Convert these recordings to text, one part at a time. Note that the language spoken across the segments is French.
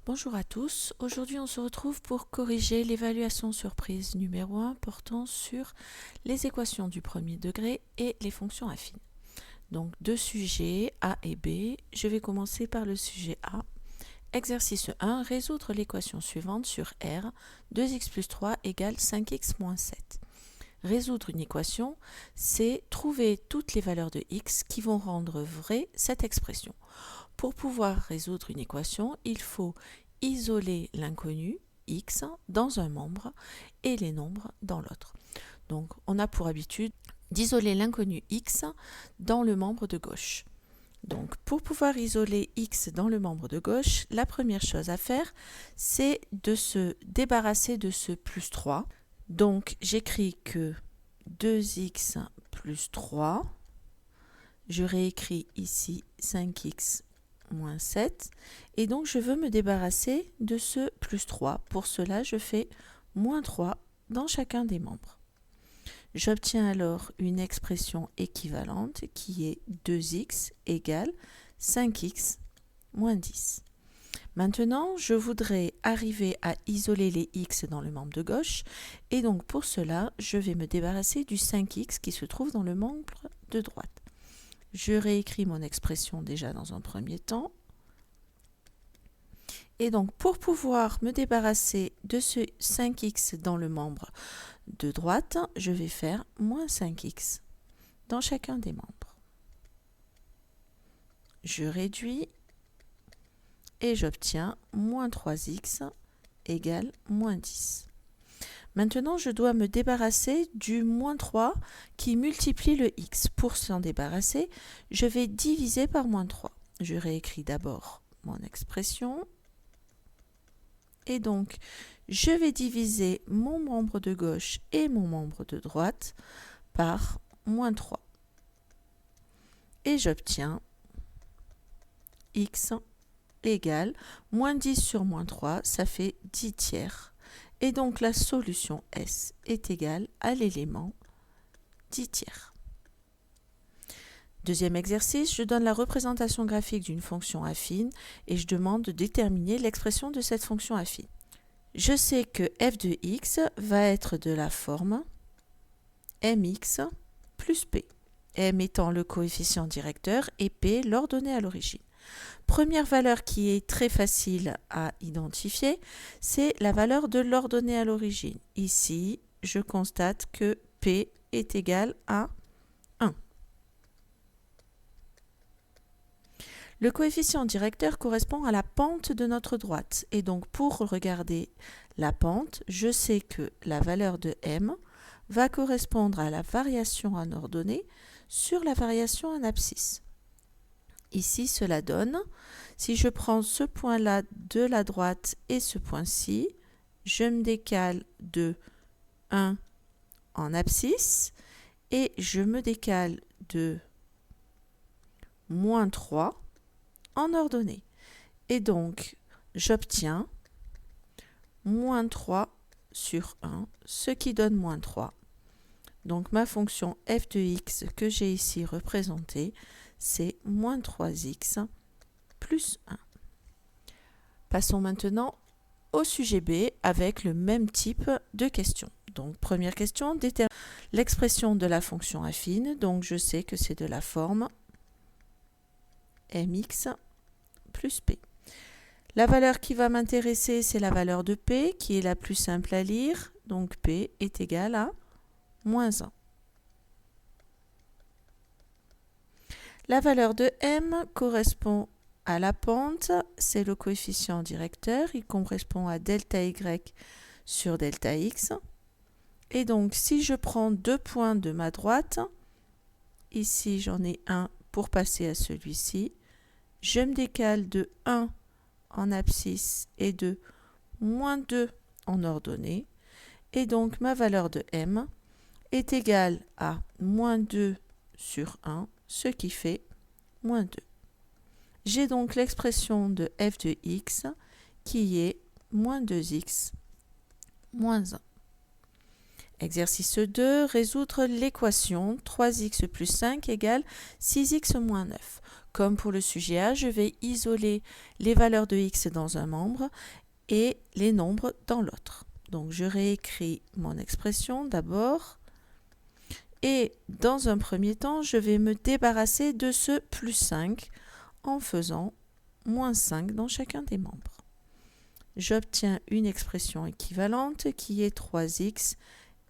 Bonjour à tous, aujourd'hui on se retrouve pour corriger l'évaluation surprise numéro 1 portant sur les équations du premier degré et les fonctions affines. Donc deux sujets A et B, je vais commencer par le sujet A. Exercice 1, résoudre l'équation suivante sur R, 2x plus 3 égale 5x moins 7. Résoudre une équation, c'est trouver toutes les valeurs de x qui vont rendre vraie cette expression. Pour pouvoir résoudre une équation, il faut isoler l'inconnu x dans un membre et les nombres dans l'autre. Donc on a pour habitude d'isoler l'inconnu x dans le membre de gauche. Donc pour pouvoir isoler x dans le membre de gauche, la première chose à faire, c'est de se débarrasser de ce plus 3. Donc j'écris que 2x plus 3, je réécris ici 5x moins 7, et donc je veux me débarrasser de ce plus 3. Pour cela, je fais moins 3 dans chacun des membres. J'obtiens alors une expression équivalente qui est 2x égale 5x moins 10. Maintenant, je voudrais arriver à isoler les x dans le membre de gauche, et donc pour cela, je vais me débarrasser du 5x qui se trouve dans le membre de droite. Je réécris mon expression déjà dans un premier temps. Et donc, pour pouvoir me débarrasser de ce 5x dans le membre de droite, je vais faire moins 5x dans chacun des membres. Je réduis et j'obtiens moins 3x égale moins 10. Maintenant, je dois me débarrasser du moins 3 qui multiplie le x. Pour s'en débarrasser, je vais diviser par moins 3. Je réécris d'abord mon expression. Et donc, je vais diviser mon membre de gauche et mon membre de droite par moins 3. Et j'obtiens x égale moins 10 sur moins 3, ça fait 10 tiers. Et donc la solution S est égale à l'élément 10 tiers. Deuxième exercice, je donne la représentation graphique d'une fonction affine et je demande de déterminer l'expression de cette fonction affine. Je sais que f de x va être de la forme mx plus p, m étant le coefficient directeur et p l'ordonnée à l'origine. Première valeur qui est très facile à identifier, c'est la valeur de l'ordonnée à l'origine. Ici, je constate que P est égal à 1. Le coefficient directeur correspond à la pente de notre droite. Et donc, pour regarder la pente, je sais que la valeur de M va correspondre à la variation en ordonnée sur la variation en abscisse. Ici, cela donne, si je prends ce point-là de la droite et ce point-ci, je me décale de 1 en abscisse et je me décale de moins 3 en ordonnée. Et donc, j'obtiens moins 3 sur 1, ce qui donne moins 3. Donc, ma fonction f de x que j'ai ici représentée, c'est moins 3x plus 1. Passons maintenant au sujet B avec le même type de question. Donc, première question, détermine l'expression de la fonction affine. Donc, je sais que c'est de la forme mx plus p. La valeur qui va m'intéresser, c'est la valeur de p, qui est la plus simple à lire. Donc, p est égal à moins 1. La valeur de m correspond à la pente, c'est le coefficient directeur, il correspond à delta y sur delta x. Et donc, si je prends deux points de ma droite, ici j'en ai un pour passer à celui-ci, je me décale de 1 en abscisse et de moins 2 en ordonnée. Et donc, ma valeur de m est égale à moins 2 sur 1, ce qui fait moins 2. J'ai donc l'expression de f de x qui est moins 2x moins 1. Exercice 2, résoudre l'équation 3x plus 5 égale 6x moins 9. Comme pour le sujet A, je vais isoler les valeurs de x dans un membre et les nombres dans l'autre. Donc je réécris mon expression d'abord. Et dans un premier temps, je vais me débarrasser de ce plus 5 en faisant moins 5 dans chacun des membres. J'obtiens une expression équivalente qui est 3x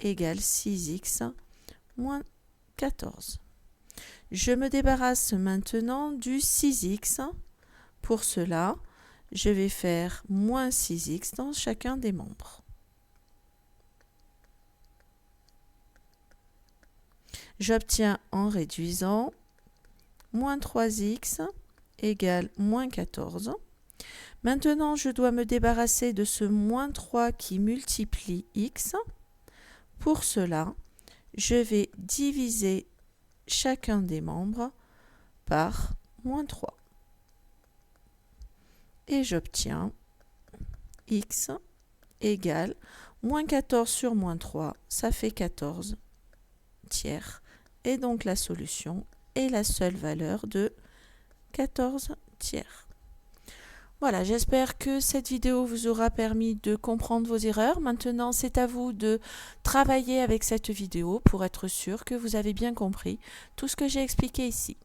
égale 6x moins 14. Je me débarrasse maintenant du 6x. Pour cela, je vais faire moins 6x dans chacun des membres. J'obtiens en réduisant moins 3x égale moins 14. Maintenant, je dois me débarrasser de ce moins 3 qui multiplie x. Pour cela, je vais diviser chacun des membres par moins 3. Et j'obtiens x égale moins 14 sur moins 3, ça fait 14 tiers. Et donc la solution est la seule valeur de 14 tiers. Voilà, j'espère que cette vidéo vous aura permis de comprendre vos erreurs. Maintenant, c'est à vous de travailler avec cette vidéo pour être sûr que vous avez bien compris tout ce que j'ai expliqué ici.